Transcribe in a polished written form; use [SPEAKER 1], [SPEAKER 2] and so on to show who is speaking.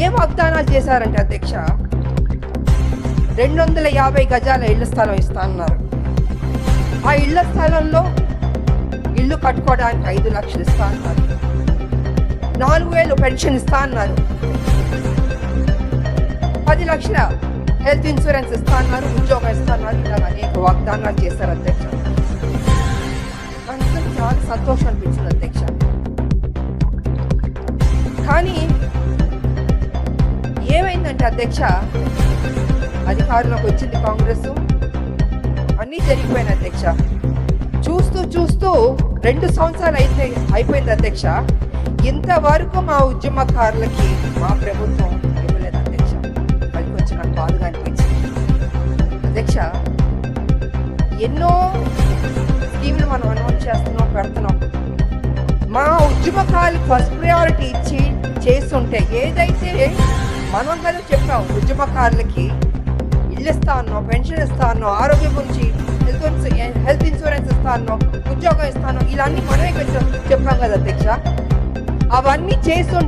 [SPEAKER 1] ఏ వాగ్దానాలు చేశారంటే అధ్యక్ష, 250 గజాల ఇళ్ల స్థలం ఇస్తా అన్నారు. ఆ ఇళ్ల స్థలంలో ఇల్లు కట్టుకోవడానికి 5 లక్షలు ఇస్తా అన్నారు. 4,000 పెన్షన్ ఇస్తా అన్నారు. 10 లక్షల హెల్త్ ఇన్సూరెన్స్ ఇస్తా అన్నారు. ఉద్యోగం ఇస్తా అన్నారు. ఇలా అనేక వాగ్దానాలు చేశారు అధ్యక్ష. నాకు చాలా సంతోషం అనిపించింది అధ్యక్ష. కానీ ఏమైందంటే అధ్యక్ష, అధికారంలోకి వచ్చింది కాంగ్రెస్, అన్నీ జరిగిపోయిన అధ్యక్ష. చూస్తూ చూస్తూ 2 సంవత్సరాలు అయిపోయింది అధ్యక్ష. ఇంతవరకు మా ఉద్యమకారులకి మా ప్రభుత్వం ఇవ్వలేదు అధ్యక్ష. అది కొంచెం నాకు బాధగా అనిపించింది అధ్యక్ష. ఎన్నో స్కీములు మనం అనౌన్స్ చేస్తున్నాం, పెడుతున్నాం. మా ఉద్యమకారులకు ఫస్ట్ ప్రయారిటీ ఇచ్చి చేస్తుంటే, ఏదైతే మనం కదా చెప్పాం, ఉద్యమకారులకి ఇల్లు ఇస్తా అన్నాం, పెన్షన్ ఇస్తా అన్నాం, ఆరోగ్యం గురించి హెల్త్ ఇన్సూరెన్స్ ఇస్తా అన్నాం, ఉద్యోగం ఇస్తాను, ఇలా అన్నీ మనమే కొంచెం చెప్పాం కదా అధ్యక్ష. అవన్నీ చేస్తుంటే